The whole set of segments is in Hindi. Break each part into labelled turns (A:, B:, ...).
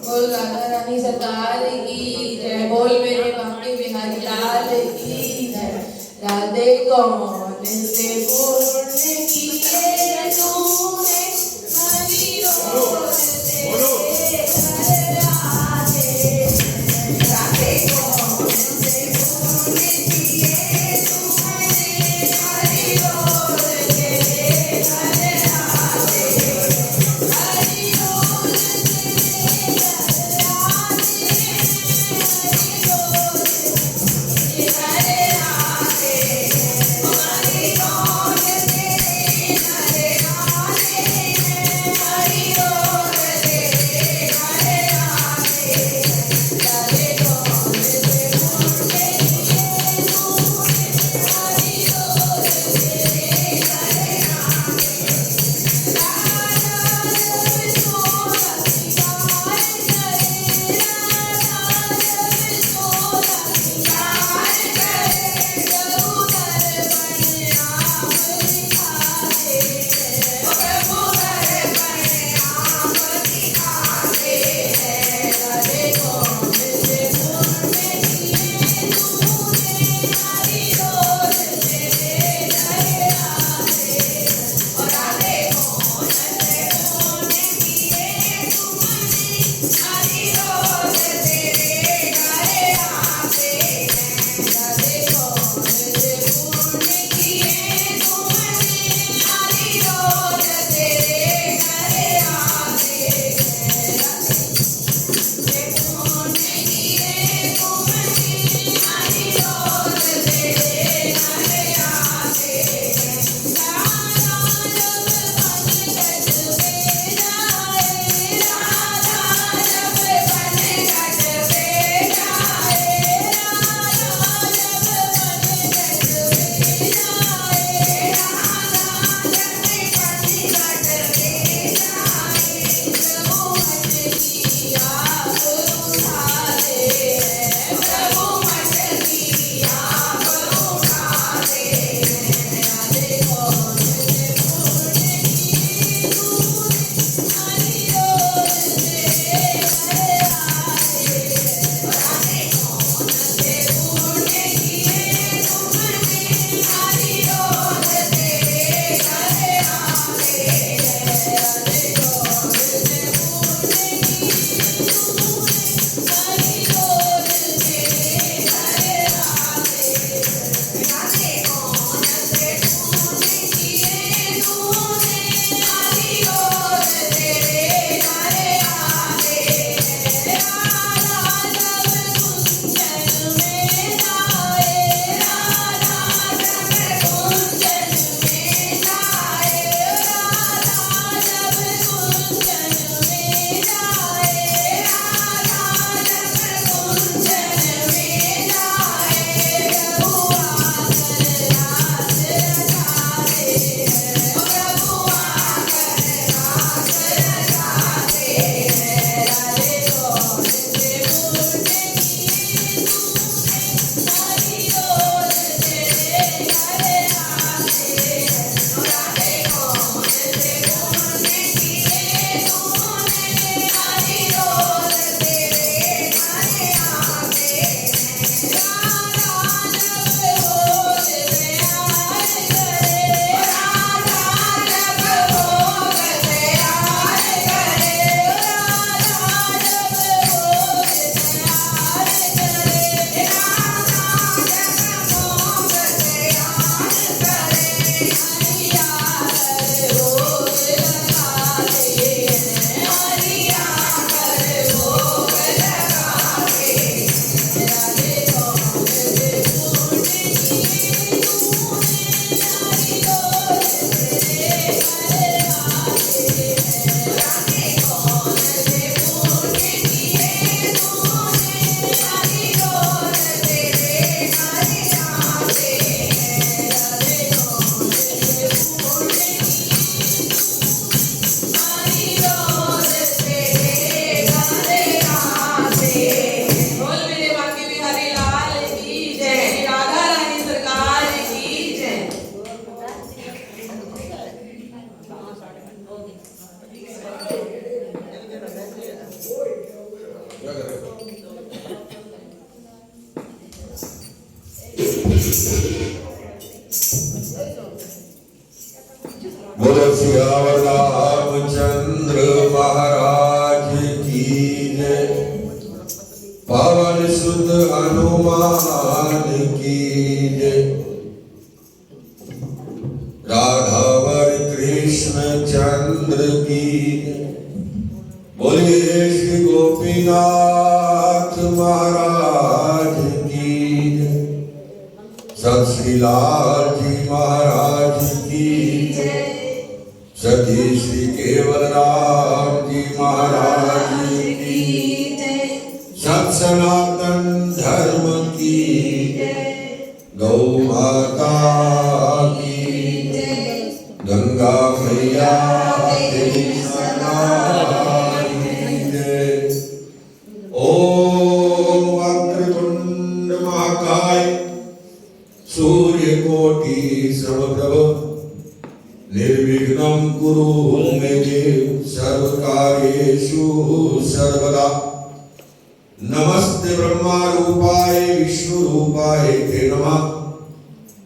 A: बोल राधा रानी सरकार की जय। बोल मेरे बांके बिहारी लाल की जय। राधे कौन से पुण्य किए तूने हरि बोल तेरे घर राधे। राधे कौन से पुण्य किए तूने हरि बोल तेरे घर राधे। हरि बोल
B: सियावर रामचंद्र महाराज की जय। पवन सुत हनुमान की जय। राधावर कृष्ण चंद्र की जय। बोलिए श्री गोपीनाथ महाराज की जय। सत श्री लाल जी महाराज की जय। सती श्री केवल राम जी महाराज की जय। सत सनातन धर्म की जय। गौ माता की जय। गंगा मैया तेरी सनातन जय। ओम वक्रतुंड महाकाय सूर्यकोटि समप्रभ निर्विघ्नं कुरु मे देव सर्वकार्येषु सर्वदा। नमस्ते ब्रह्मारूपाय विष्णुरूपाय ते नमः।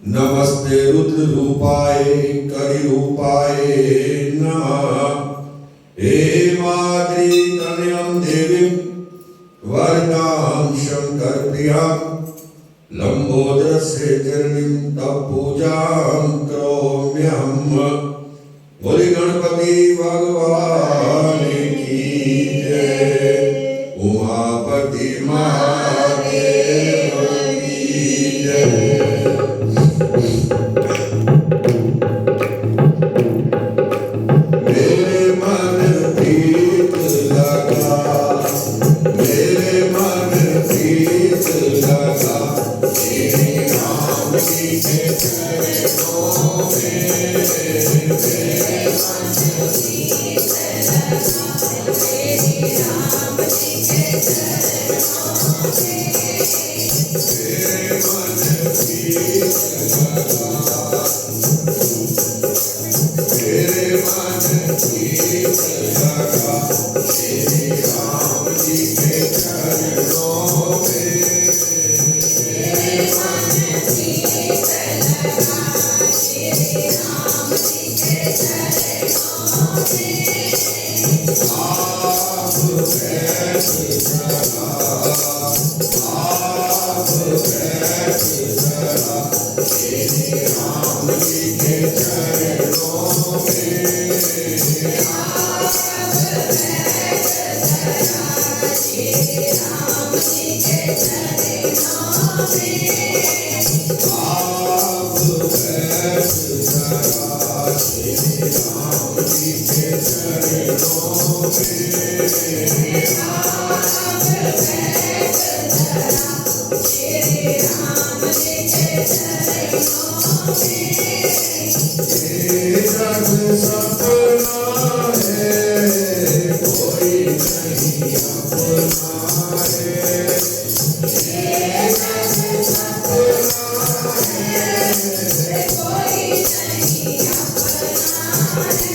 B: नमस्ते रुद्ररूपाय कलिरूपाय नमः। हे माद्री तनयं देवीं वरदां शंकर प्रियां लंबोदरस्य चरणिं तव पूजां करोम्यहम्। बोले गणपति भगवान की जय। उमापति महादेव की जय। मेरे मन प्रीत लगा, मेरे मन प्रीत लगा श्री राम जी के चरणों में। मेरे मन प्रीत लगा श्री राम जी के चरणों में। मेरे मन प्रीत लगा, मेरे मन प्रीत लगा श्री राम जी के चरणों में। मेरे मन प्रीत लगा श्री राम जी के चरणों में। आप बैठ जरा, आप बैठ जरा श्री राम जी के चरणों में। आप बैठ जरा श्री राम जी के चरणों में। आप बैठ जरा श्री राम जी के चरणों में। आप बैठ जरा श्री राम जी के चरणों में। ये जग सपना है कोई नहीं अपना है। ये जग सपना है कोई नहीं अपना है।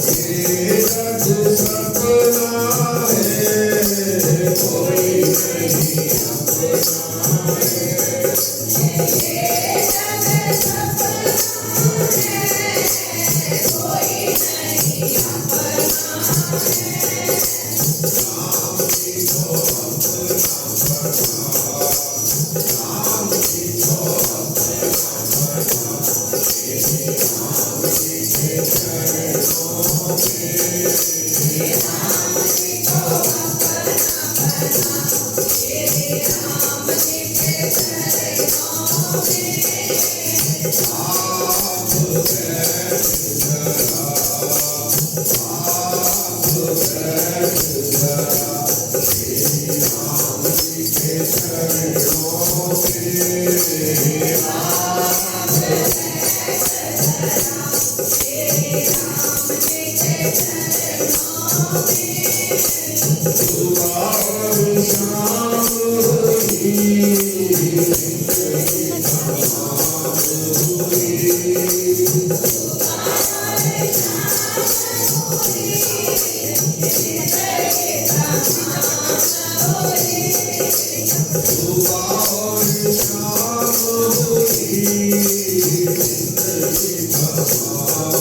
B: ये जग सपना है कोई नहीं अपना है। ये जग सपना है कोई नहीं अपना है। राम जी को अपना बना, राम जी को अपना बना श्री राम जी के चरणों में। राम जी को अपना बना श्री राम जी के चरणों में। आप बैठ जरा, आप बैठ जरा श्री राम जी के चरणों में। आप बैठ जरा श्री राम जी के चरणों में। सुबह और शाम हुई जिंदगी तमाम हुई। सुबह और शाम हुई जिंदगी तमाम हुई। सुबह और शाम हुई जिंदगी तमाम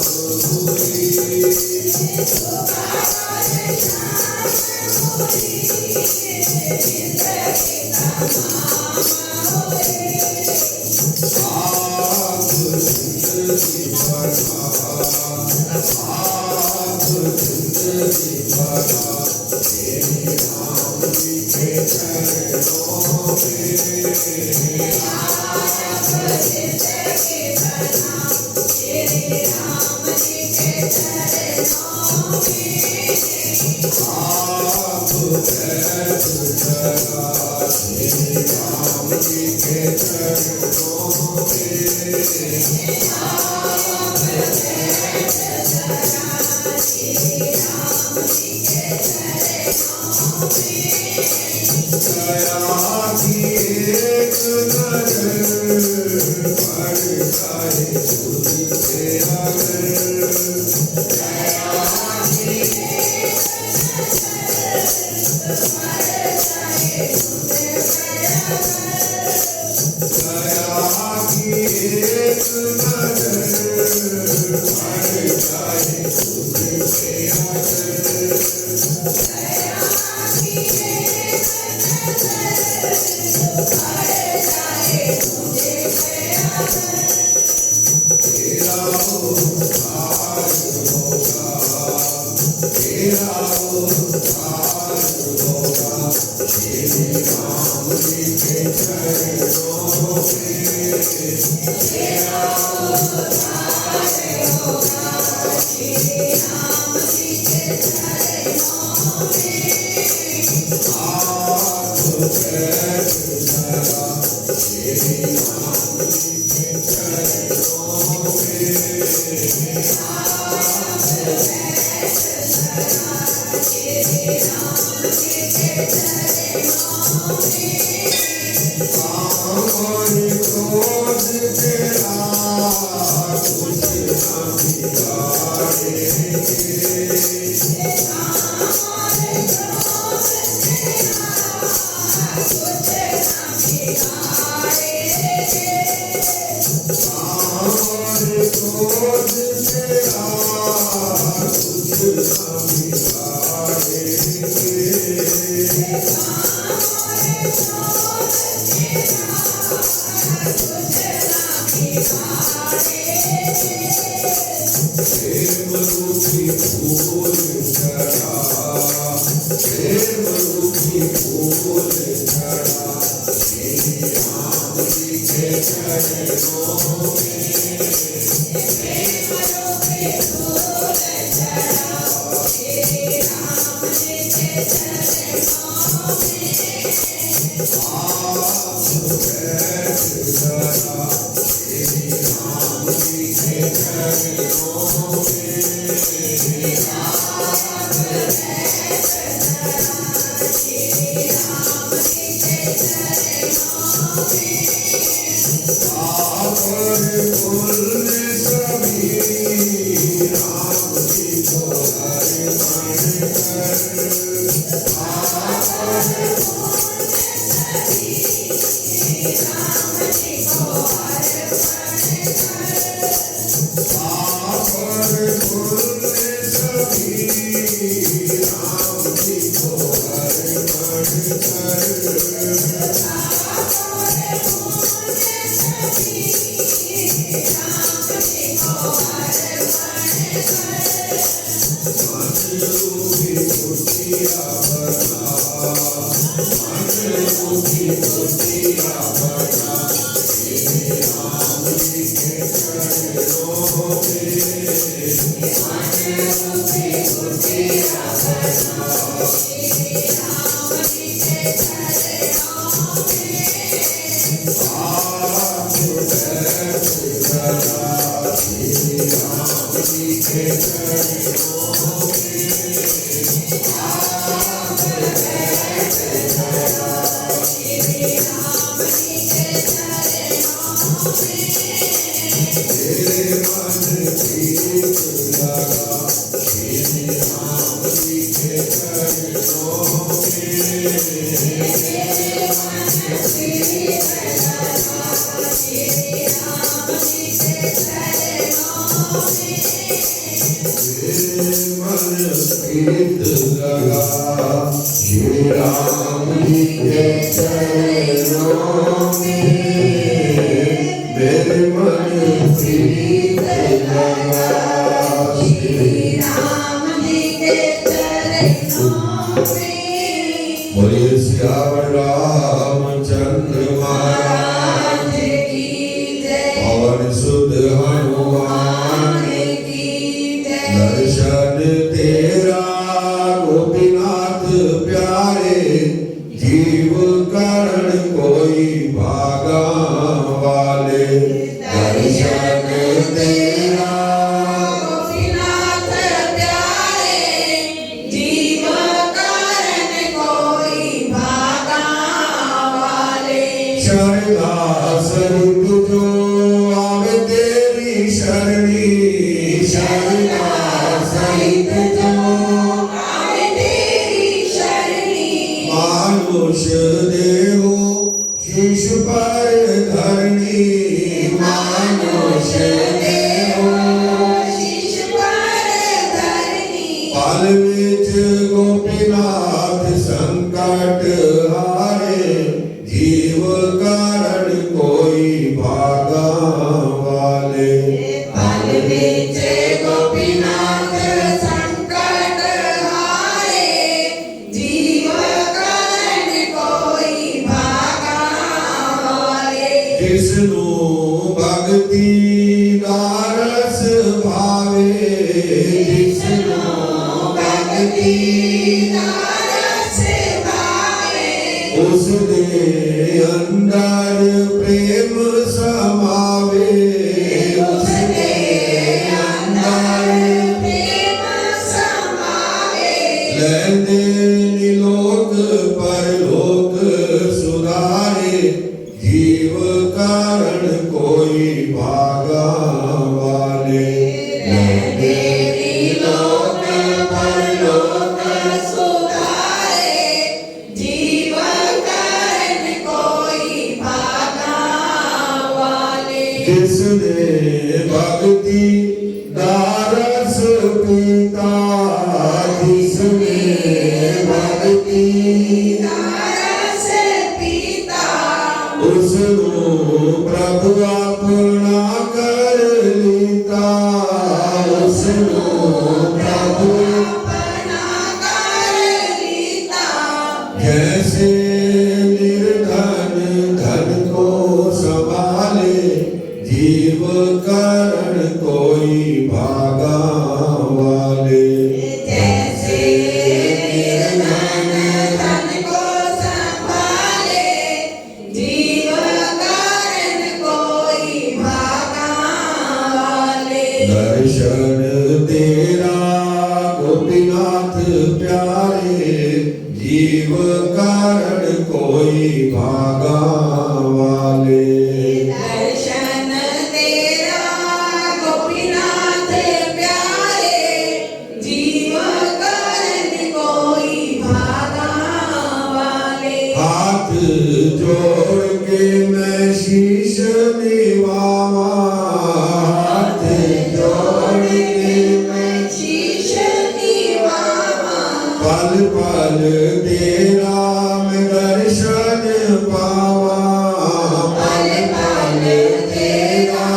B: मन प्रीत लगा श्री राम जी के चरणों में मेरे मन प्रीत लगा श्री
A: राम जी के चरणों में।
B: बोलिए सियावर रामचंद्र महाराज
A: की जय।
B: पवन सुत हनुमान
A: की जय।
B: दर्शन तेरा गोपीनाथ प्यारे जीव करण कोई भागा वाले दर्शन तेरा
A: गोपीनाथ प्यारे जीव करण कोई भागा वाले।
B: शरणा सहित जो आवे तेरी शरणी शरणा सहित जो
A: आवे तेरी शरणी।
B: मानुष देहो शीश पर धरणी मानुष देहो
A: शीश पर धरणी।
B: पाल विच गोपीनाथ संकट हारे जीव कारण कोई भागा वाले
A: पल विच गोपीनाथ संकट हारे जीव करण कोई भागा वाले।
B: जिसनु भक्ति दारस भावे जिसनु भक्ति
A: दारस भावे।
B: उसके अंदर प्रेम समावे
A: उसके अंदर प्रेम समावे।
B: लेंदे निलोक परलोक सुधारे जीव कारण कोई भागा वाले
A: देवी लोक परलोक सुधारे जीव करण कोई भागा वाले।
B: जिसने भक्ति दारस पीता जिसने भक्ति
A: दारस पीता।
B: उसनु प्रभु अपना कर लीता उसनु प्रभु
A: अपना कर लीता।
B: जैसे निर्धन धन को संभाले जीव कारण कोई भागा वाले
A: जैसे निर्धन धन को संभाले जीव करण कोई भागा वाले।
B: दर्शन तेरा गोपीनाथ प्यारे जीव कारण कोई भागा वाले
A: दर्शन तेरा गोपीनाथ प्यारे जीव करण कोई भागा वाले।
B: हाथ जोड़ के मैं शीश निवावा हाथ जोड़ के मैं
A: शीश निवावा।
B: पल पल तेरा मैं दर्शन पावा
A: पल पल तेरा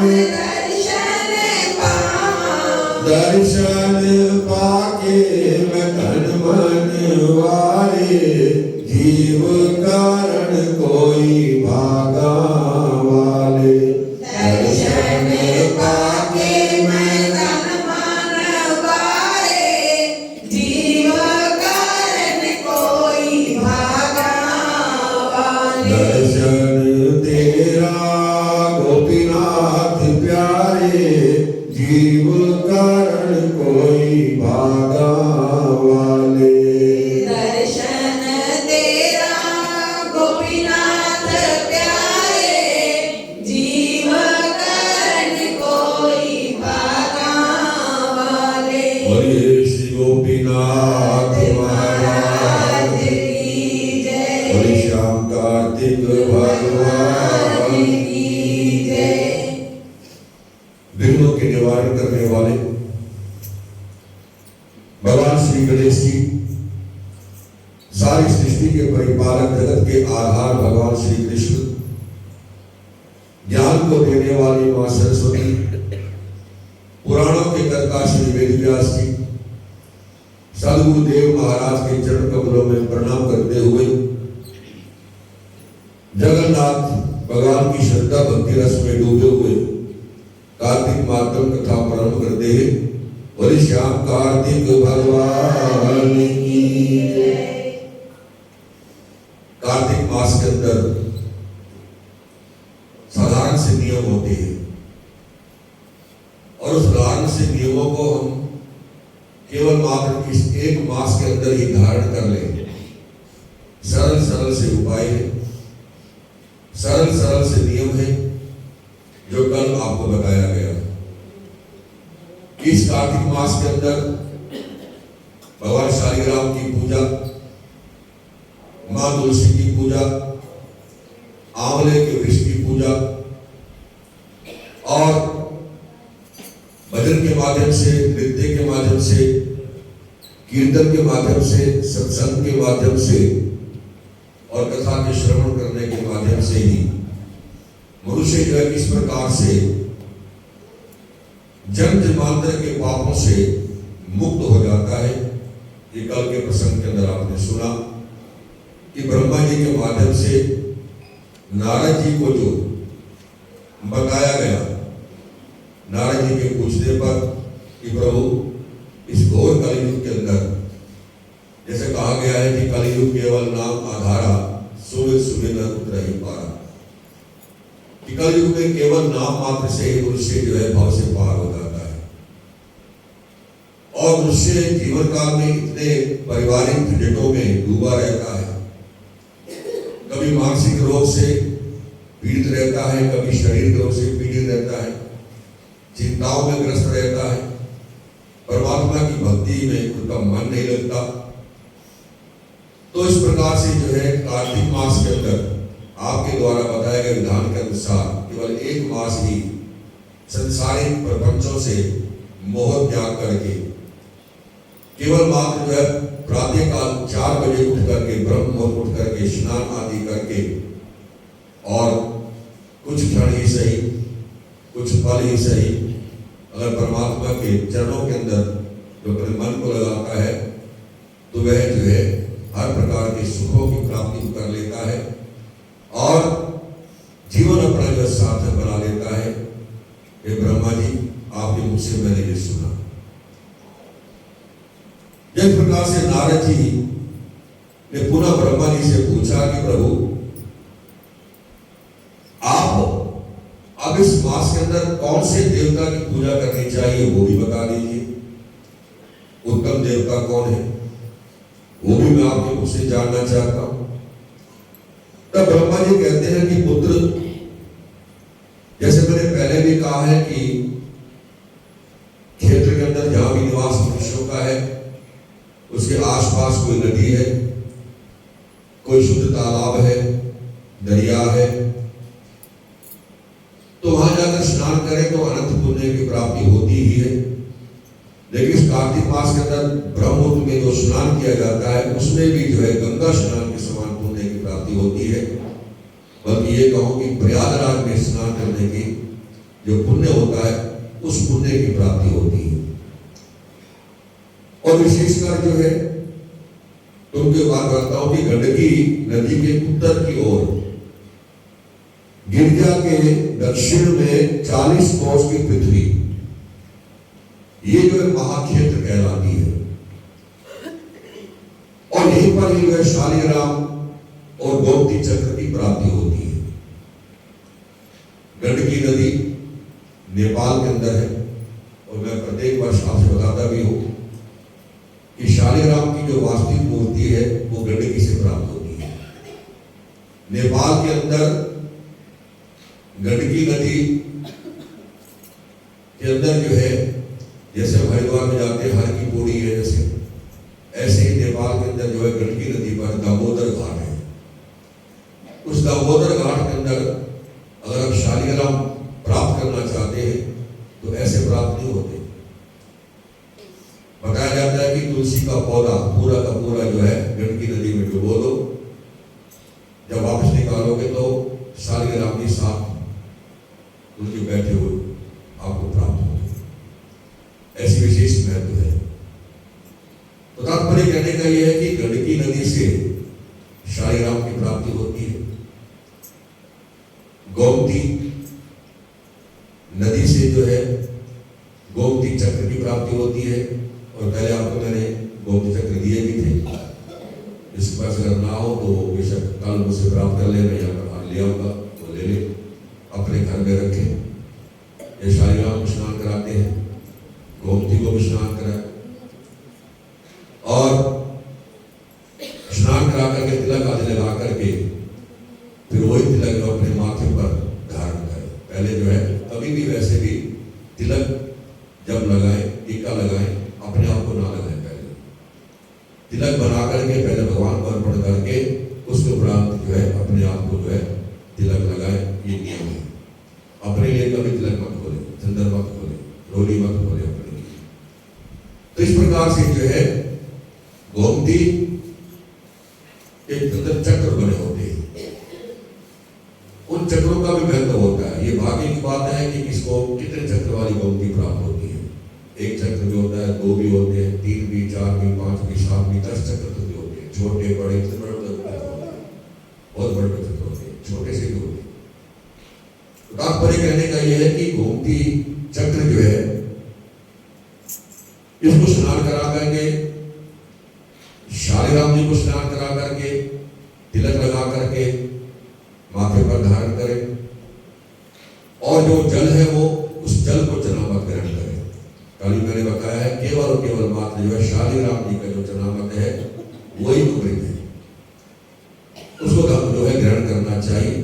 A: मैं दर्शन पावा।
B: दर्शन पाके मैं तन मन वारे जीव कारण कोई भागा वाले
A: दर्शन पाके मैं तन मन वारे जीव करण कोई भागा वाले।
B: दर्शन तेरा गोपीनाथ प्यारे जीव कारण कोई भागा वाले
A: दर्शन तेरा गोपीनाथ प्यारे जीव करण कोई भागा वाले।
B: बोलिए श्री गोपीनाथ महाराज
A: की जय।
B: बोलिए श्याम कार्तिक भगवान
A: की जय।
B: विघ्नों के निवारण करने वाले भगवान श्री गणेश जी, सारी सृष्टि के परिपालक, जगत के आधार भगवान श्री कृष्ण, ज्ञान को देने वाली मां सरस्वती, पुराणों के कर्ता श्री वेद व्यास जी, सदगुरुदेव महाराज के चरण कमलों में प्रणाम करते हुए जगन्नाथ भगवान की श्रद्धा भक्ति रस में डूबे हुए कार्तिक मातम कथा प्रारंभ करते हैं। बोले श्याम कार्तिक भगवान की। कार्तिक मास के अंदर साधारण से नियम होते हैं और उस साधारण से नियमों को हम केवल मात्र इस एक मास के अंदर ही धारण कर लें। सरल सरल से उपाय है, सरल सरल से नियम है जो कल आपको बताया गया। इस कार्तिक मास के अंदर भगवान शालिग्राम की पूजा, मां तुलसी की पूजा, आंवले के वृक्ष की पूजा और भजन के माध्यम से, नृत्य के माध्यम से, कीर्तन के माध्यम से, सत्संग के माध्यम से और कथा के श्रवण करने के माध्यम से ही मनुष्य जो है किस प्रकार से जन्म जन्मांतर के पापों से मुक्त हो जाता है। ये कल के प्रसंग के अंदर आपने सुना कि ब्रह्मा जी के माध्यम से नारद जी को जो बताया गया, नारद जी के पूछने पर कि प्रभु इस घोर कलयुग के अंदर जैसे कहा गया है कि कलयुग केवल नाम आधारा, सुविध सुविध उतर ही पारा, कि कलयुग में केवल नाम मात्र से ही मनुष्य जो है भाव से पार हो जाता है और मनुष्य जीवन काल में इतने पारिवारिक झंझटों में डूबा रहता है। कभी मानसिक रोग से पीड़ित रहता है, कभी शारीरिक रोग से पीड़ित रहता है, चिंताओं में ग्रस्त रहता है, परमात्मा की भक्ति में उनका मन नहीं लगता। तो इस प्रकार से जो है कार्तिक मास के अंदर आपके द्वारा बताए गए विधान के अनुसार केवल एक मास ही संसारिक प्रपंचों से मोह त्याग करके केवल मात्र जो है प्रातः काल 4 बजे उठ करके, ब्रह्म मुहूर्त उठ करके, स्नान आदि करके और कुछ क्षण ही सही, कुछ पल ही सही, अगर परमात्मा के चरणों के अंदर जो अपने मन को लगाता है तो वह जो है हर प्रकार के सुखों की प्राप्ति कर लेता है और जीवन अपना जो सार्थक बना लेता है। ये ब्रह्मा जी आपके मुख से मैंने ये सुना। जिस प्रकार से नारद जी ने पुनः ब्रह्मा जी से पूछा कि प्रभु आप अब इस मास के अंदर कौन से देवता की पूजा करनी चाहिए वो भी बता दीजिए। उत्तम देवता कौन है वो भी मैं आपके मुख से जानना चाहता हूं। तब ब्रह्मा जी कहते हैं कि पुत्र, जैसे मैंने पहले भी कहा है कि क्षेत्र के अंदर जहां भी निवास मनुष्यों का है उसके आसपास कोई नदी है, कोई शुद्ध तालाब है, दरिया है, तो वहां जाकर स्नान करें तो अनंत पुण्य की प्राप्ति होती ही है। लेकिन इस कार्तिक मास के अंदर ब्रह्ममुहूर्त में जो स्नान किया जाता है उसमें भी जो है गंगा स्नान के समान पुण्य की प्राप्ति होती है। बल्कि ये कहूं कि प्रयागराज में स्नान करने की जो पुण्य होता है उस पुण्य की प्राप्ति होती है। और विशेषकर जो है तुमके बात करता हूं कि गंडकी नदी के उत्तर की ओर गिरिजा के दक्षिण में 40 कोस की पृथ्वी, ये जो है महाक्षेत्र कहलाती है और यहीं पर ही जो है शालिग्राम और गोमती चक्र की प्राप्ति होती है। गंडकी नदी नेपाल के अंदर है और मैं प्रत्येक वर्ष आपसे बताता भी हूं कि शालिग्राम की जो वास्तविक मूर्ति है वो गंडकी से प्राप्त होती है। नेपाल के अंदर गंडकी नदी के अंदर जो है, जैसे हरिद्वार में जाते हैं हर की पौड़ी है, जैसे ऐसे ही नेपाल के अंदर जो है गंडकी नदी पर दामोदर घाट है। उस दामोदर घाट के अंदर अगर आप शालिग्राम प्राप्त करना चाहते हैं तो ऐसे प्राप्त नहीं होते। बताया जाता है कि तुलसी का पौधा पूरा का पूरा जो है गंडकी नदी में डुबो दो, जब वापस निकालोगे तो शालिग्राम जी साथ उनके बैठे हुए आपको प्राप्त होंगे। ऐसी विशेष महत्व है। तो तात्पर्य कहने का यह है कि गंडकी नदी से शालिग्राम की प्राप्ति होती है, गोमती नदी से जो है गोमती चक्र की प्राप्ति होती है। और पहले आपको मैंने गोमती चक्र दिए भी थे, इसके पास अगर ना हो तो बेशक कल मुझसे प्राप्त कर लेना, या मैं ले आऊंगा तो ले ले, अपने घर में रखें। ये शालिग्राम को स्नान कराते हैं, गोमती को भी स्नान कराए, और स्नान करा करके तिलक आदि लगा करके फिर वही तिलक जो अपने माथे पर धारण करें। पहले जो है कभी भी वैसे भी तिलक जब लगाए, टीका लगाए, अपने आप को ना लगाए, पहले तिलक बना करके पहले भगवान को अर्पण करके उसके उपरांत जो है अपने आप को जो है तिलक लगाए। ये नियम है। अपने लिए कभी तिलक मत खोले, चंदन मत खोले, रोली मत खोले अपने लिए। तो इस प्रकार से जो है गोमती के अंदर चक्र बने होते हैं, उन चक्रों का भी महत्व होता है। ये भाग्य की बात है कि किसको कितने चक्र वाली गोमती प्राप्त होती है। एक चक्र भी होता है, दो भी होते हैं, तीन भी, चार भी, पांच भी, सात भी, 10 चक्र तो भी होते हैं। छोटे बड़े बड़े होते हैं, बहुत बड़े बड़े चक्र होते हैं, छोटे से भी होते हैं। तो तात्पर्य कहने का यह है कि गोमती चक्र जो है इसको स्नान करा करके, शालिग्राम जी को स्नान करा करके, तिलक लगा करके माथे पर धारण करें, और जो जल है वो उस जल को जनामत ग्रहण करें। कल मैंने बताया है केवल और केवल मात्र जो है शालिग्राम जी का जो जनामत है वही अमृत है, उसको हम जो है ग्रहण करना चाहिए।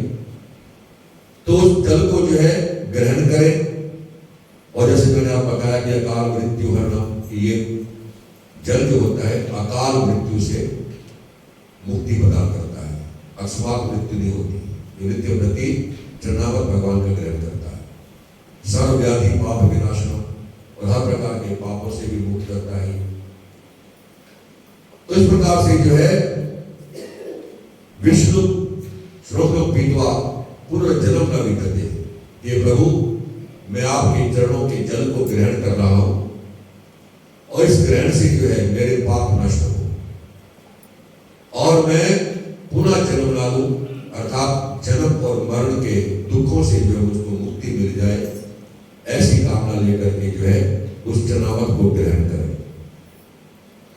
B: तो उस जल को जो है ग्रहण करें, और जैसे मैंने आप बताया कि अकाल मृत्यु हरणम, ये जल जो होता है अकाल मृत्यु से मुक्ति प्रदान करता है, अकस्मात मृत्यु नहीं होती। नित्य व्रति चरणावत भगवान का ग्रहण करता है, सर्व व्याधि पाप विनाशनम, और हर प्रकार के पापों से भी मुक्त करता है। तो इस प्रकार से जो है विष्णु श्लोक पीतवा पुनर्जन्म का भी करते हैं। ये प्रभु मैं आपके चरणों के जल को ग्रहण कर रहा हूं, और इस ग्रहण से जो है मेरे पाप नष्ट हो, और मैं पुनः जन्म ला लूं, अर्थात जन्म और मरण के दुखों से जो है मुझको मुक्ति मिल जाए, ऐसी कामना लेकर के जो है उस जनावत को ग्रहण करें।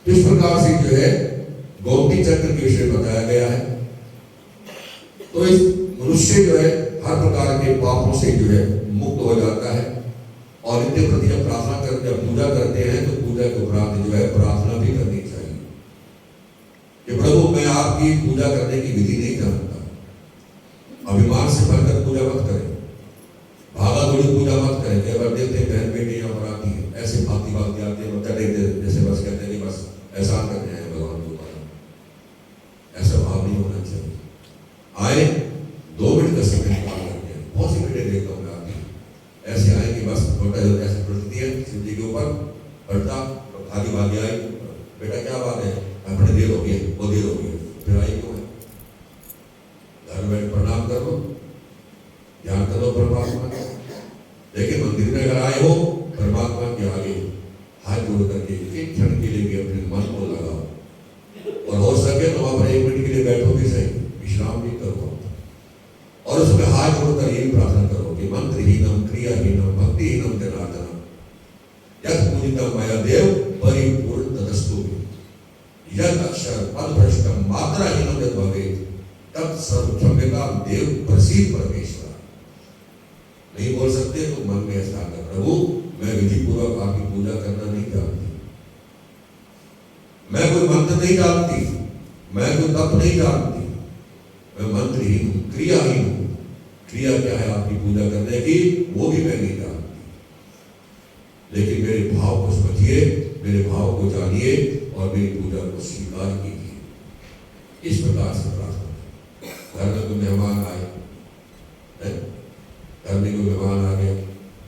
B: इस प्रकार से जो है गोमती चक्र के विषय बताया गया है। तो इस मनुष्य जो है हर प्रकार के पापों से जो है मुक्त हो जाता है, और नित्य प्रति जब प्रार्थना करते हैं, पूजा करते हैं, तो पूजा के उपरांत जो है प्रार्थना भी करनी चाहिए कि प्रभु मैं आपकी पूजा करने की विधि नहीं जानता, अभिमान से भरकर पूजा मत करें, भागा दौड़ी पूजा मत करें। कई बार देखते हैं बहन बेटी यहाँ पर आती है, ऐसे भांति भांति आती है, बच्चा देखते जैसे बस कहते हैं कि बस एहसान करने आए भगवान के ऊपर। ऐसा भाव नहीं होना चाहिए। आए 2 मिनट का समय निकाल करके, बहुत सी बेटे देखता हूँ मैं आती है ऐसे आए कि बस छोटा ऐसे पलटती है शिव जी के ऊपर, पलटा भागी भागी आई, बेटा क्या बात है, अपने देर हो गई, वो देर हो गई, फिर आई क्यों है, घर में प्रणाम कर लो, ध्यान करो परमात्मा का। लेकिन मंदिर में अगर आए हो परमात्मा के आगे हाथ जोड़ करके एक क्षण के लिए भी अपने मन को लगाओ, और हो सके तो वहां पर 1 मिनट के लिए बैठो भी सही, विश्राम भी करो, और उसमें हाथ जोड़कर यही प्रार्थना करो कि मंत्रहीनम क्रियाहीनम भक्तिहीनम जनार्दनम यत् पूजितम मया देव परिपूर्ण तदस्तु यत् अक्षर पद भ्रष्टम मात्राहीनम यत् भवेत् तत् सर्व क्षम्यताम देव प्रसीद परमेश्वर। नहीं बोल सकते तो मन में ऐसा कर, प्रभु मैं विधि पूर्वक आपकी पूजा करना नहीं जानती, मैं कोई मंत्र नहीं जानती, मैं कोई तप नहीं जानती, मैं मंत्रहीन हूं, क्रियाहीन हूं। क्रिया क्या है आपकी पूजा करने की, वो भी मैं नहीं जानती, लेकिन मेरे भाव को समझिए, मेरे भाव को जानिए, और मेरी पूजा को स्वीकार कीजिए। इस प्रकार से प्रार्थना। घर में कोई मेहमान आए, घर में कोई मेहमान आ गया,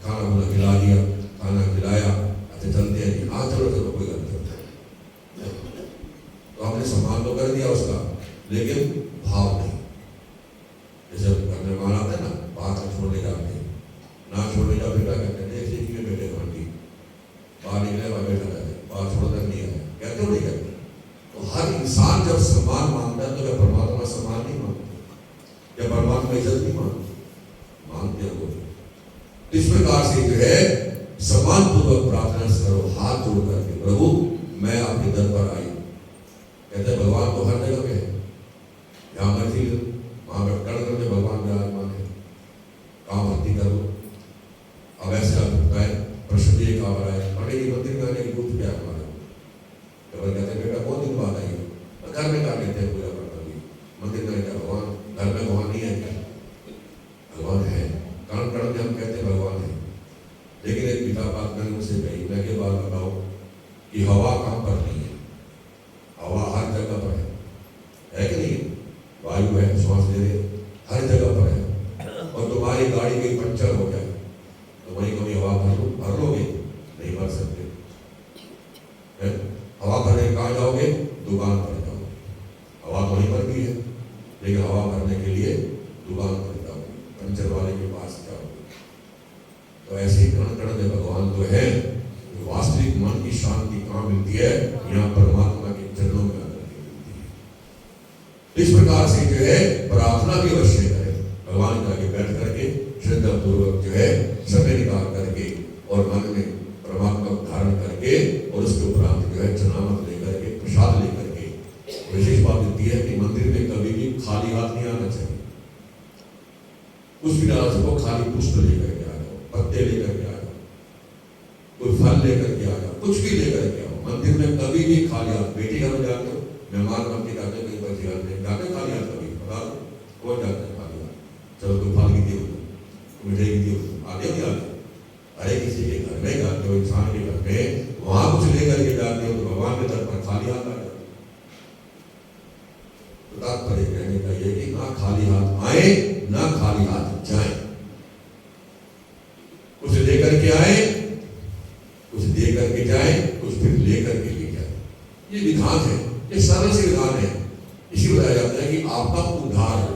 B: खाना वाना खिला दिया, खाना खिलाया, अच्छा चलते हैं, हाँ चलो चलो कोई सम्मान तो कर दिया उसका, लेकिन भाव नहीं। जैसे करने वाला आता है ना, बात छोड़ने जाते हैं, ना छोड़ने का बेटा कहते हैं देख लीजिए बेटे घंटी बाहर निकले हुआ बेटा कहते हैं बात छोड़कर नहीं आया, कहते हो नहीं कहते। तो हर इंसान जब सम्मान मांगता है तो क्या परमात्मा सम्मान नहीं मांगते, क्या परमात्मा इज्जत नहीं मांगते हैं वो। इस प्रकार से जो है सम्मान पूर्वक प्रार्थना करो, हाथ जोड़ करके, प्रभु मैं आपके दर पर आई। कहते हैं भगवान तो हर जगह पे है, जहाँ मर्जी वहां पर कण में भगवान विराजमान है, काम भक्ति करो। अब ऐसे आप बताए प्रश्न ये कहा है पंडित जी मंदिर में आने की पूछ क्या हमारा, जब कहते हैं बेटा बहुत दिन बाद आई हो, घर में कर लेते हैं पूजा करता हुई, मंदिर में क्या भगवान, घर में भगवान नहीं है क्या? भगवान है, कण कण में हम कहते हैं भगवान है। लेकिन एक पिता बात मैंने उनसे कही, मैं के बात बताओ कि हवा कहाँ पर नहीं है? हवा हर जगह पर है कि नहीं? वायु है, श्वास ले रहे हर जगह पर है। और तुम्हारी गाड़ी की पंचर हो जाए तो वहीं कभी हवा भर लोगे? नहीं भर सकते। हवा भरने कहाँ जाओगे? दुकान पर जाओगे। हवा तो वहीं पर भी है, लेकिन हवा भरने के लिए दुकान पर जाओगे, पंचर वाले के पास जाओगे। तो ऐसे ही कण कण में भगवान तो है, वास्तविक मन की शांति कहाँ मिलती है? यहाँ परमात्मा के चरणों में आकर के मिलती है। इस प्रकार से जो है प्रार्थना भी अवश्य करें, भगवान के आगे बैठ करके श्रद्धा पूर्वक जो है समय निकाल करके और मन में परमात्मा को धारण करके और उसके उपरांत जो है चनामत लेकर के, प्रसाद लेकर के। विशेष बात होती है कि मंदिर में कभी भी खाली हाथ नहीं आना चाहिए। उस विराज को खाली पुष्प लेकर के आ जाओ, पत्ते लेकर के आ जाओ, कोई फल लेकर के आ जाओ, कुछ भी लेकर के आओ। मंदिर में कभी भी खाली हाथ, बेटी घर में जाते हो, मेहमान बन के जाते हो, कहीं पर जाते खाली हाथ, कभी बता दो कौन जाते हैं खाली हाथ? चलो कोई फल की दी हो, मिठाई की दी हो, आते हो नहीं आते? अरे किसी के घर में जाते हो, इंसान के घर में, वहां कुछ लेकर के जाते हो तो भगवान के दर पर खाली हाथ आ जाते। तो तात्पर्य कहने का ये कि ना खाली हाथ आए ना खाली हाथ जाए, कुछ लेकर के आए, कुछ दे करके जाए, कुछ फिर लेकर के ले जाए। ये विधान है, ये सरल से विधान है। इसी बताया जाता है कि आपका उद्धार हो।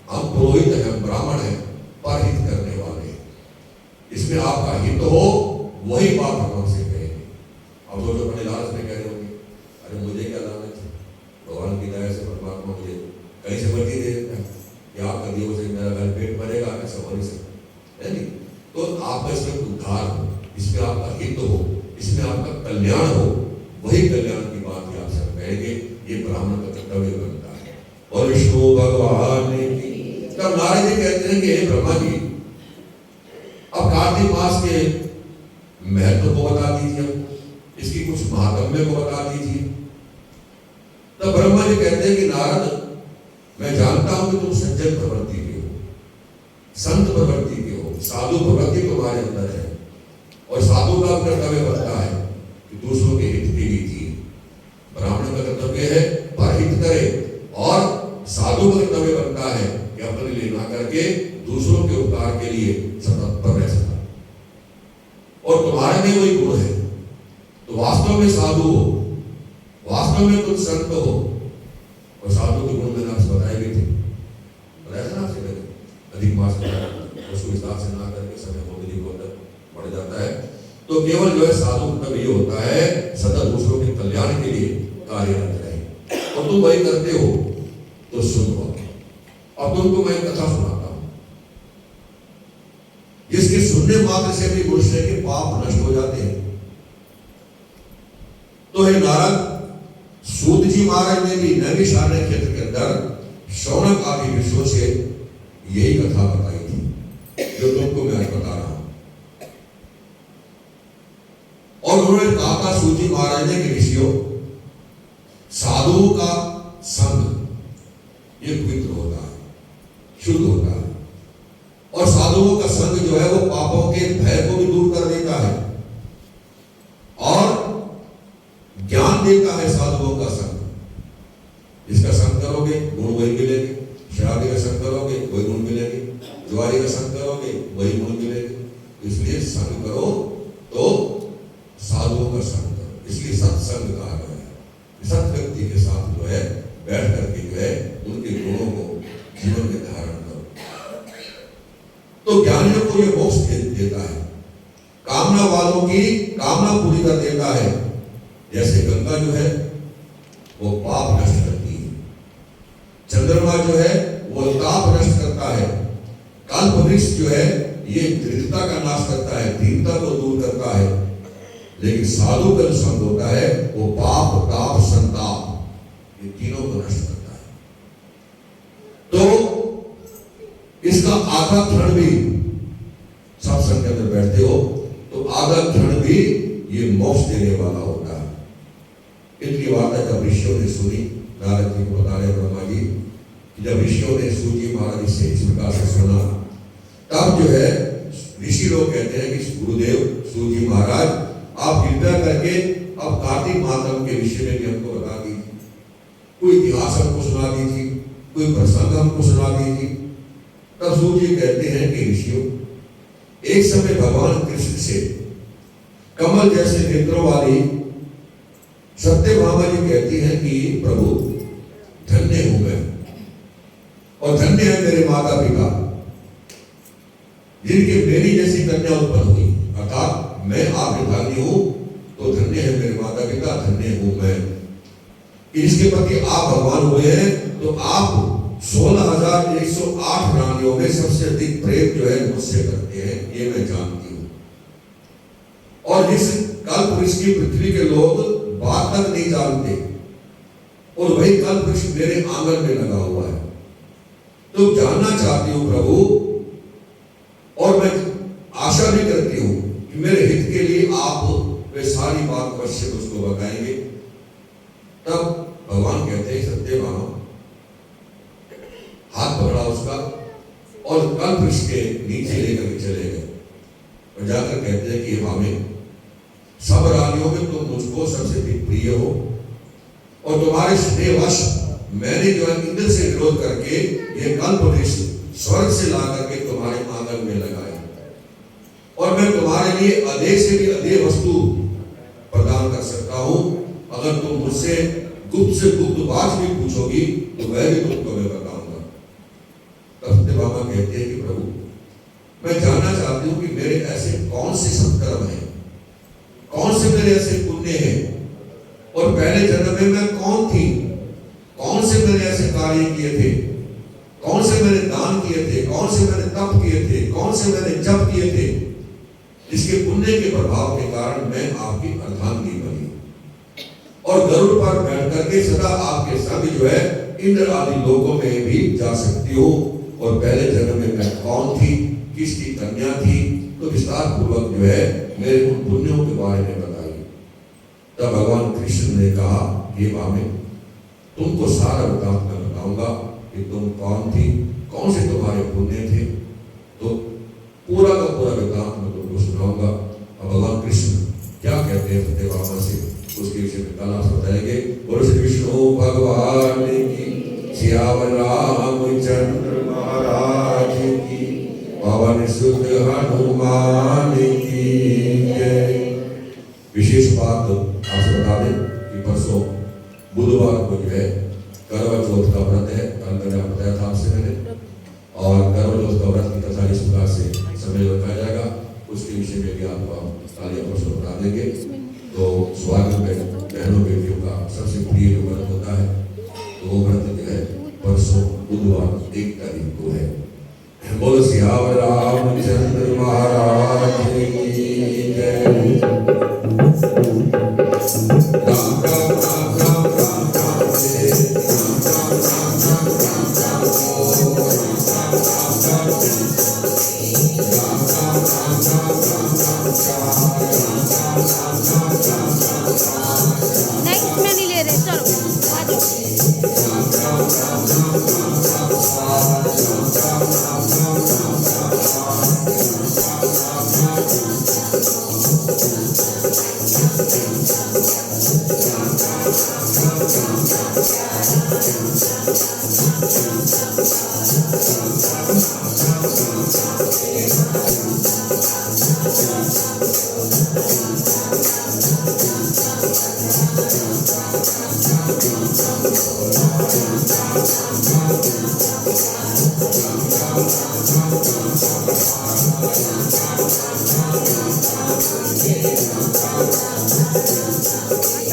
B: हम पुरोहित हैं, ब्राह्मण हैं, परहित करने वाले हैं। इसमें आपका हित हो, वही बात हम हमसे कहेंगे। अब जो अपने लालच में कह रहे होंगे, अरे मुझे क्या लालच है, भगवान की दया से परमात्मा मुझे कहीं से मर्जी दे देता है, या आपका दियो से मेरा घर पेट भरेगा, ऐसा हो नहीं सकता है नहीं। तो आपका इसमें उद्धार हो, इसमें आपका हित हो, इसमें आपका कल्याण हो, वही कल्याण की बात ही आप सब कहेंगे। ये ब्राह्मण का कर्तव्य बनता है। और विष्णु भगवान ने तब नारद जी कहते हैं कि हे ब्रह्मा जी, अब कार्तिक मास के महत्व को बता दीजिए, इसकी कुछ महात्म्य को बता दीजिए। तब ब्रह्मा जी कहते हैं कि नारद, मैं जानता हूं कि तुम सज्जन प्रवृत्ति के हो, संत प्रवृत्ति के हो, साधु प्रवृत्ति तुम्हारे अंदर है। और साधु का कर्तव्य बनता है कि दूसरों के हित के लिए जिए। ब्राह्मण का कर्तव्य है परहित करे, और साधु का कर्तव्य बनता है कि अपने लिए ना करके दूसरों के उपकार के लिए सतत पर रह सका। और तुम्हारे में वही गुण है, तो वास्तव में साधु हो, वास्तव में तुम संत हो। और साधु के गुण मैंने आपसे बताए भी थे, बताया था ना आपसे मैंने, अधिक मास उसको विस्तार से ना करके समय बहुत अधिक होता बढ़ जाता है। तो केवल जो है साधु मतलब ये होता है सदा दूसरों के कल्याण के लिए कार्यरत रहे, और तुम वही करते हो। तो सुनो, अब तुमको मैं कथा सुनाता हूं, जिसके सुनने मात्र से भी मनुष्य के पाप नष्ट हो जाते हैं। तो हे नारद, सूत जी महाराज ने भी नैमिषारण्य क्षेत्र के अंदर शौनक आदि ऋषियों से यही कथा बताई थी जो तुमको मैं बता रहा हूं। और उन्होंने कहा था, सूत जी महाराज ने कि ऋषियों, साधुओं का संग ये पवित्र होता है, शुद्ध होता है, और साधुओं का संग जो है वो पापों के भय को भी दूर कर देता है और ज्ञान देता है। साधुओं का संग, इसका संग करोगे गुण वही मिलेंगे, शराबी का संग करोगे वही गुण मिलेंगे, जुआरी का संग करोगे वही गुण मिलेंगे। इसलिए संग करो तो साधुओं का संग करो, इसलिए सत्संग कहा गया है। सत व्यक्ति के साथ जो है वालों की कामना पूरी कर देता है। जैसे गंगा जो है वो पाप नष्ट करती है, चंद्रमा जो है वो ताप नष्ट करता है, कल्प वृक्ष जो है ये दृढ़ता का नाश करता है, दीनता को दूर करता है, लेकिन साधु का जो संग होता है वो पाप ताप संताप ये तीनों को नष्ट करता है। तो इसका आधा क्षण भी सत्संग के अंदर बैठते हो तो आधा क्षण भी ये मोक्ष देने वाला होता है। इनकी वार्ता जब ऋषियों ने सुनी, नारद जी को बता रहे ब्रह्मा जी कि जब ऋषियों ने सूजी महाराज से इस प्रकार से सुना, तब जो है ऋषि लोग कहते हैं कि गुरुदेव सूजी महाराज आप कृपया करके अब कार्तिक मातम के विषय में भी हमको बता दीजिए, कोई इतिहास हमको सुना दीजिए, कोई प्रसंग हमको सुना दीजिए। तब सूजी कहते हैं कि ऋषियों, एक समय भगवान कृष्ण से कमल जैसे नेत्रों वाली सत्यभामा जी कहती हैं कि प्रभु धन्य हूं मैं और धन्य है मेरे माता पिता जिनकी मेरी जैसी कन्या उत्पन्न हुई, अर्थात मैं आपके धन्य हूं तो धन्य है मेरे माता पिता, धन्य हूं मैं कि इसके प्रति आप भगवान हुए हैं। तो आप 16,108 रानियों में सबसे अधिक प्रेम जो है मुझसे करते हैं, ये मैं जानती हूं। और जिस कल्प वृक्ष की पृथ्वी के लोग बात तक नहीं जानते और वही कल्प वृक्ष मेरे आंगन में लगा हुआ है। तो जानना चाहती हूं प्रभु, और मैं आशा भी करती हूं कि मेरे हित के लिए आप वे सारी बात अवश्य उसको बताएंगे। तब भगवान कहते हैं सत्यभामा, हाथ पकड़ा उसका और कल्प वृक्ष के नीचे लेकर के चले गए और जाकर कहते हैं कि हमें सब रानियों में तुम मुझको सबसे अधिक प्रिय हो और तुम्हारे स्नेहवश मैंने जो है इंद्र से विरोध करके ये कल्प वृक्ष स्वर्ग से ला करके तुम्हारे आंगन में लगाए और मैं तुम्हारे लिए अधिक से भी अधिक वस्तु प्रदान कर सकता हूं। अगर तुम मुझसे गुप्त से गुप्त बात भी पूछोगी तो वह भी तुमको मैं बताऊंगा। तब सत्यभामा कहते हैं कि प्रभु, मैं जानना चाहती हूं कि मेरे ऐसे कौन से सत्कर्म हैं, कौन से मेरे ऐसे पुण्य हैं और पहले जन्म में मैं कौन थी, कौन से मैंने ऐसे कार्य किए थे, कौन से मैंने दान किए थे, कौन से मैंने तप किए थे, कौन से मैंने जप किए थे, जिसके पुण्य के प्रभाव के कारण मैं आपकी अर्धांगिनी बनी और गरुड़ पर बैठ करके सदा आपके संग जो है इंद्र आदि लोकों में भी जा सकती हूँ। और पहले जन्म में मैं कौन थी, किसकी कन्या थी, तो विस्तार पूर्वक जो है मेरे उन पुण्यों के बारे में बताइए। तब भगवान कृष्ण ने कहा, हे भामे, तुमको सारा वृत्तांत मैं बताऊंगा कि तुम कौन थी, कौन से तुम्हारे पुण्य थे, तो पूरा का पूरा वृत्तांत मैं तुमको सुनाऊंगा। अब भगवान कृष्ण क्या कहते हैं सत्यभामा से, उसके विषय में कल आप बताएंगे। बोलो श्री विष्णु भगवान की, सियावर रामचंद्र महाराज की, पवन सुत हनुमान की जय। विशेष बात आपसे बता दें कि परसों बुधवार को जो है करवा चौथ का व्रत है, कल मैंने बताया था आपसे मैंने, और करवा चौथ का व्रत की कथा इस प्रकार से समय रखा जाएगा, उसके विषय में भी आपको काली परसों बता देंगे। तो स्वागत में बहनों बेटियों का सबसे प्रिय जो व्रत होता है, तो वो व्रत जो है परसों बुधवार 1 तारीख को है। बोलो सियावर रामचंद्र महाराज की जय। राम राम राम राम राम राम जय, राम राम राम राम राम राम राम
C: नेक्स्ट में नहीं ले रहे, चलो आ जाओ।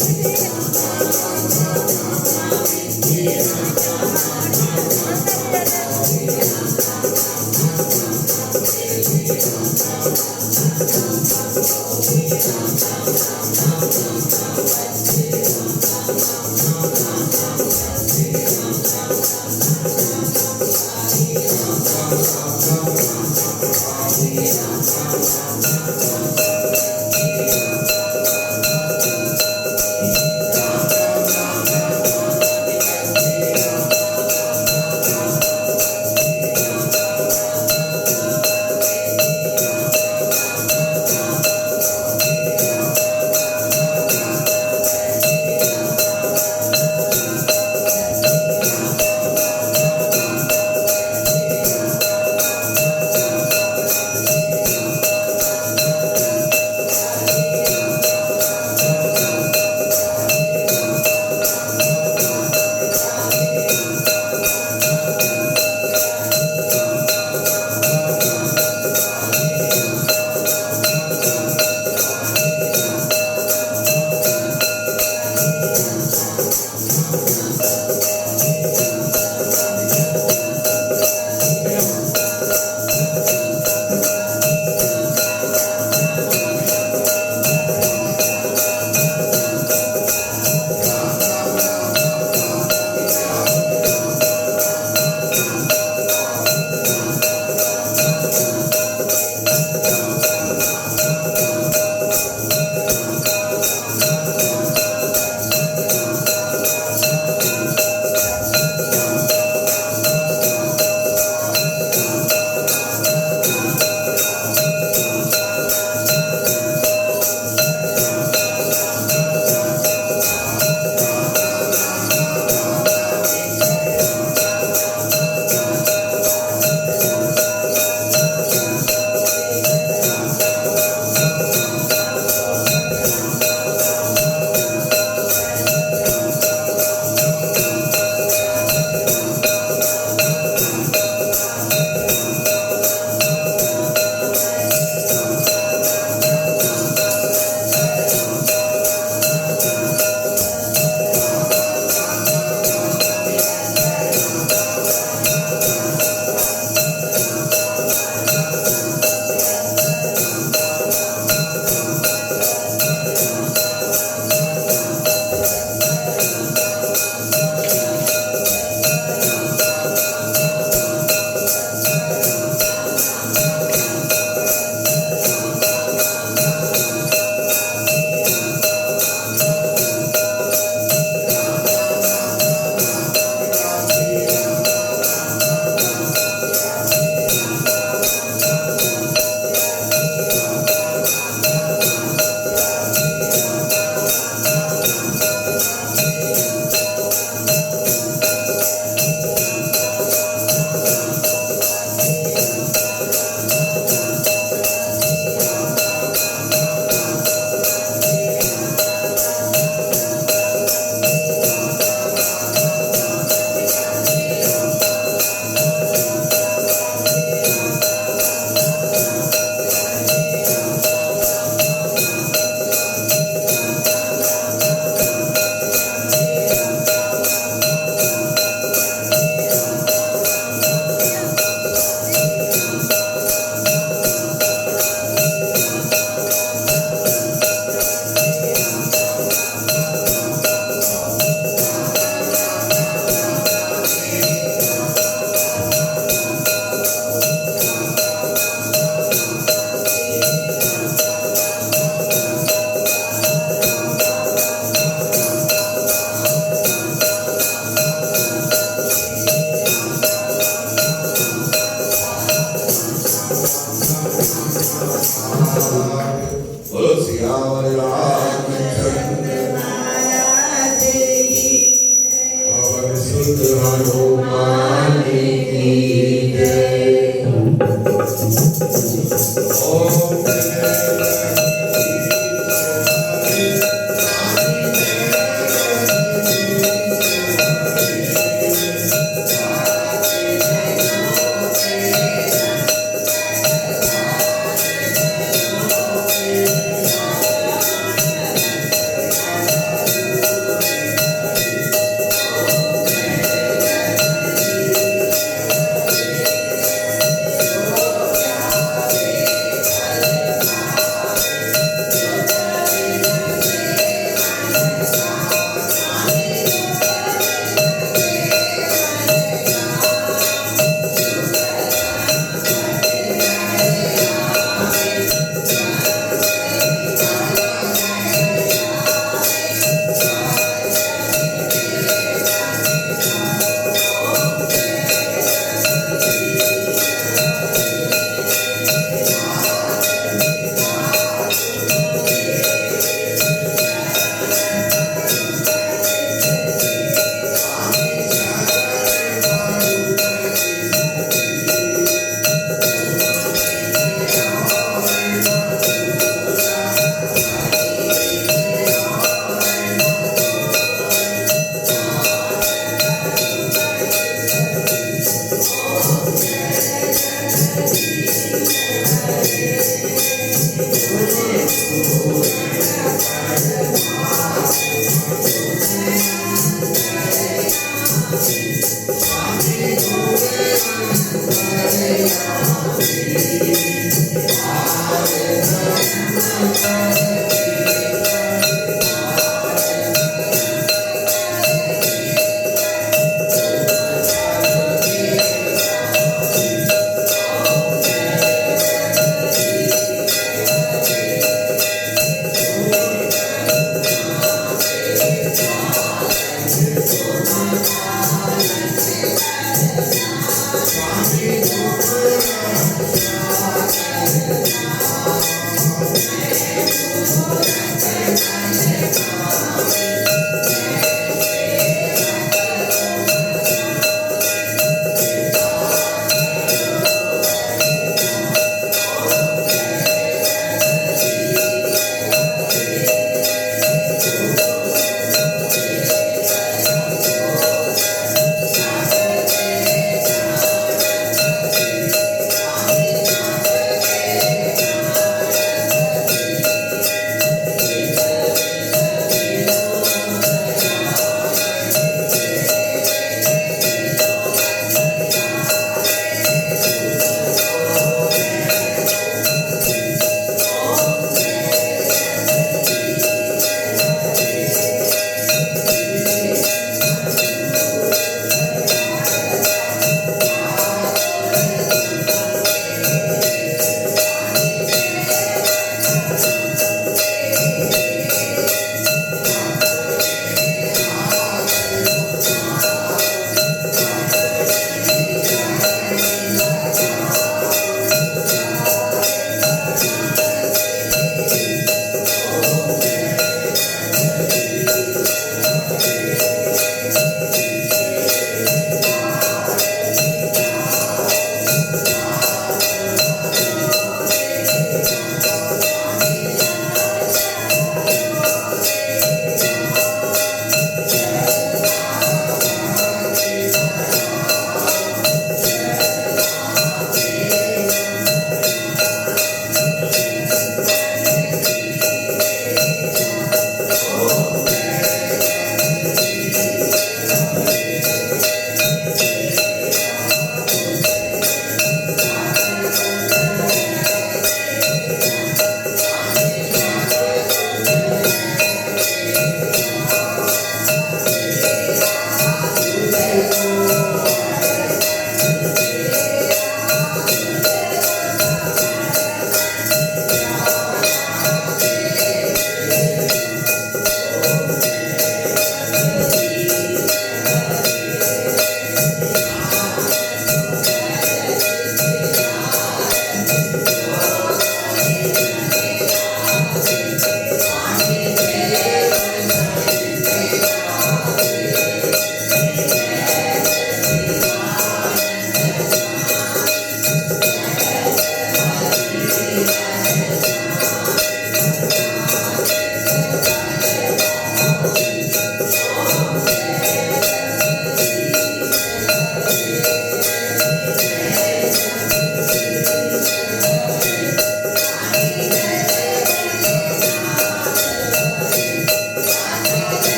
A: Thank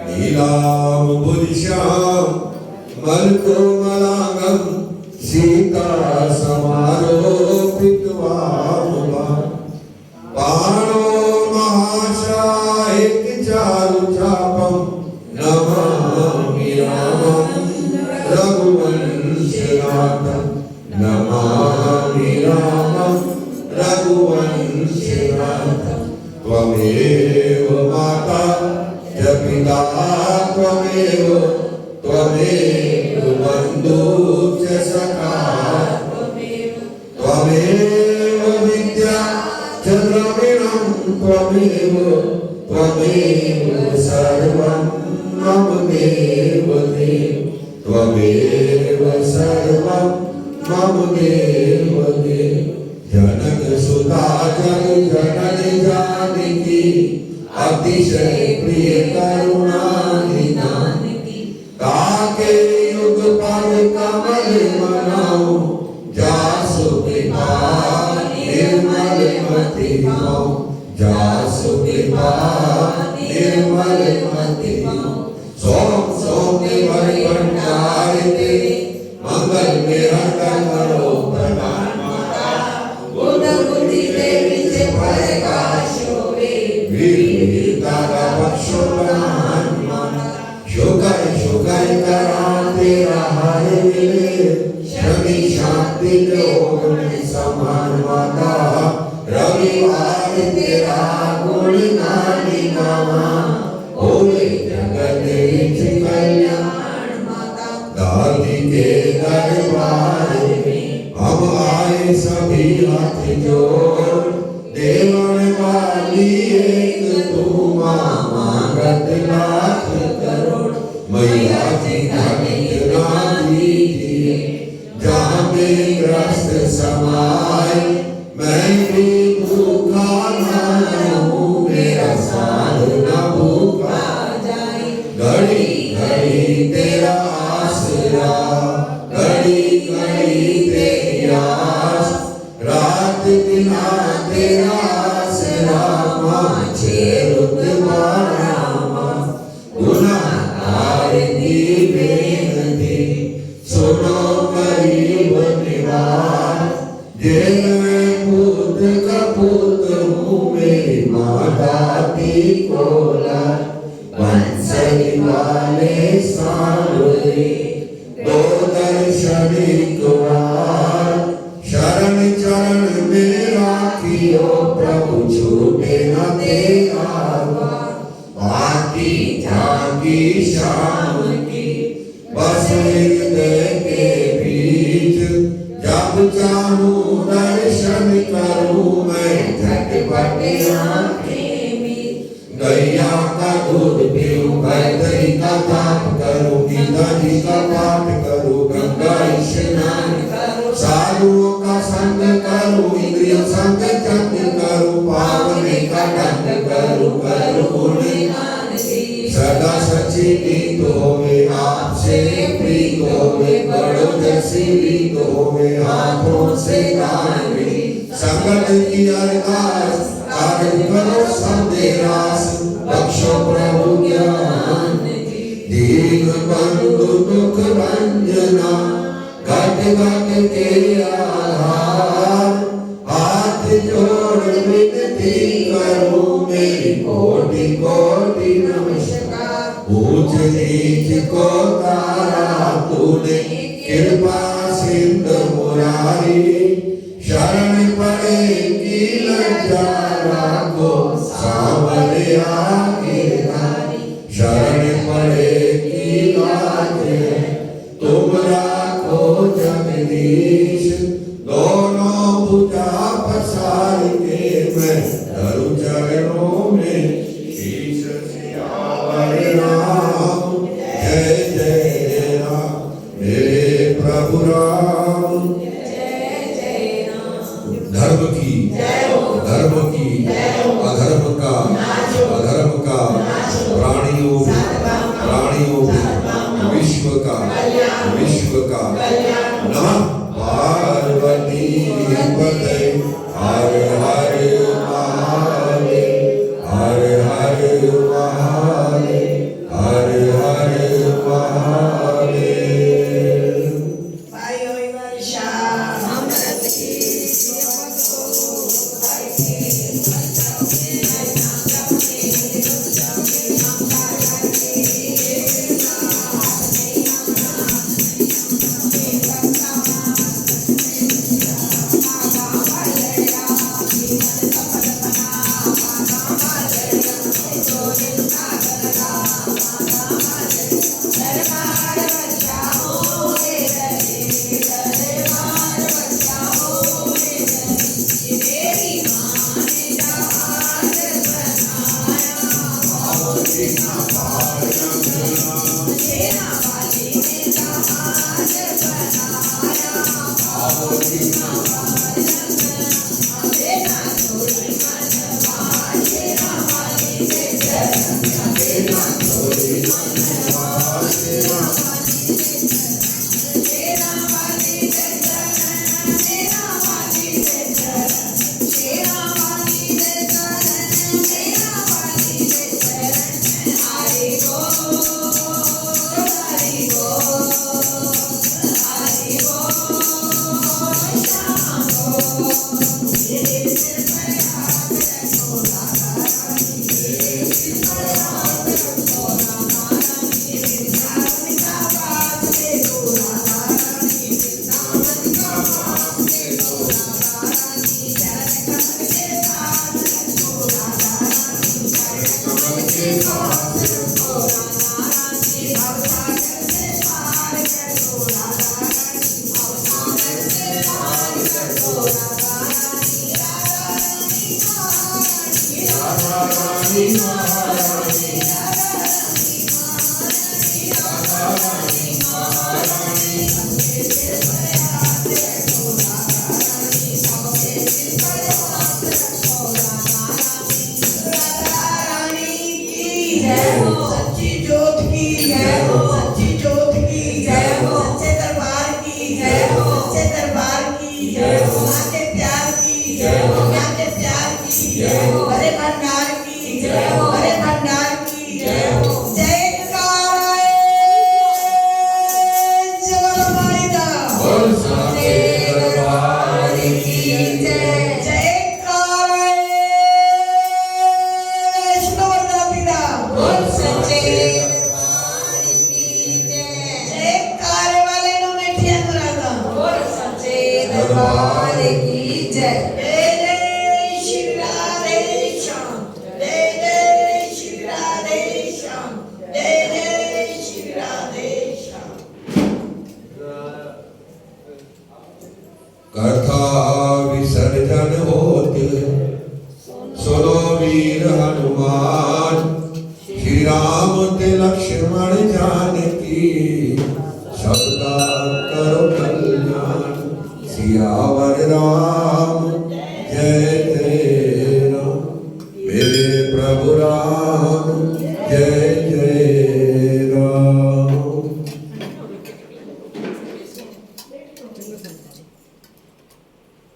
B: नीलाम बुद्श्याम मलकोमलांगम सीता समारोपितवाम पाणो महाशाहिक चारु चापम नमामि रामं रघुवंशनाथं नमामि रामं रघुवंशनाथं त्वमेव माता च पिता त्वमेव बन्धु च सखा त्वमेव विद्या च द्रविणं त्वमेव सर्वं मम देव देव त्वमेव सर्वं मम देव देव जनक सुता जग जननी जानकी अतिशय प्रिय करुणा निधानकी ताके युग पद कमल मनाओ जासु कृपा निर्मल मति पाओ जासु कृपा निर्मल मति पाओ सोम सोम देवर भंडारते मंगल में हरदम करो प्रदान माता
A: बुद्ध बुद्धि देवी से प्रकाश होवे
B: वीरता का बख्शोदान शुकर शुकर करा तेरा हर मिले शनि शांति योग में समान माता रविवार तेरा गुण गाने गावा होवे जगत विच कल्याण
A: माता
B: दादी के दरबार में हम आए सभी हाथ जोड़ देवन वाली एक तू माँ मांगत लाख करोड़ मैया जी धनिया दीजिए जहाँ में ग्रस्त समाए मैं भी भूखा ना रहूं मेरा साथ न भूखा
A: जाए
B: घड़ी घड़ी तेरा आसरा घड़ी घड़ी तेरी आस रात दिन तेरा आसरा माँ रुत मारा गुनाहगार की बेनती सुनो गरीब निवास जेल में पूत कपूत हूँ मेरी माता की कोला बंसरी वाले सावरे दो दर्शन द्वार शरण चरण में राखियो प्रभु छूटे न तेरा बाकी जागी शाम की बस हृदय के बीच जब चाहूं दर्शन करूं मैं झटपट आंखें मीच गैया का दूध पीऊं गायत्री का जाप करूं गीता जी का पाठ करूं गंगा स्नान करूं साधुओं का संग करूं इंद्रियों संग जप करूं पावन का ढंग करूं गुणगान सदा सच्ची नीत होवे आपसे प्रीत होवे बड़ो जैसी रीत होवे हाथों से दान भी संगत की अरदास कागज करो सबदे रास बख्शो प्रभु ज्ञान दीन बंधु दुख भंजना घट घट के आधार हाथ जोड़ विनती करूं मेरी कोटि कोटि नमस्कार ऊंच नीच को तारा तूने कृपा सिंधु मुरारी शरण पड़े की लज्जा राखो सावरे आगे धारी शरण पड़े की लाज तुम राखो जगदीश दोनों मैं धरू चरणों में शीश सियावर राम। जय जय राम मेरे प्रभु राम। धर्म की अधर्म का प्राणियों विश्व का नमः पार्वती पते हर हर महादेव हर हर महादेव हर हर महादेव।
A: सच्ची जोत की जय हो, सच्ची जोत की जय हो, सच्चे दरबार की जय हो, सच्चे दरबार की जय हो, मां के प्यार की जय हो, मां के प्यार की जय हो, हरे भंडार की जय हो, हरे भंडार की जय हो। जयकार जगदम्बाई दा बोल सच्चे दरबार की जय। जयकार विष्णुवर्धन दा बोल सच्चे दरबार की जय। जयकार वाले नु मिठिया मुरादा बोल सच्चे दरबार की जय। जय जय श्री राधे श्याम, जय जय श्री राधे श्याम, जय जय श्री राधे श्याम।
B: कथा विसर्जन होते सुनो वीर हनुमान। श्री राम ते लक्ष्मण जानकी सबका करो कल्याण। सियावर राम जय जय राम मेरे प्रभु राम जय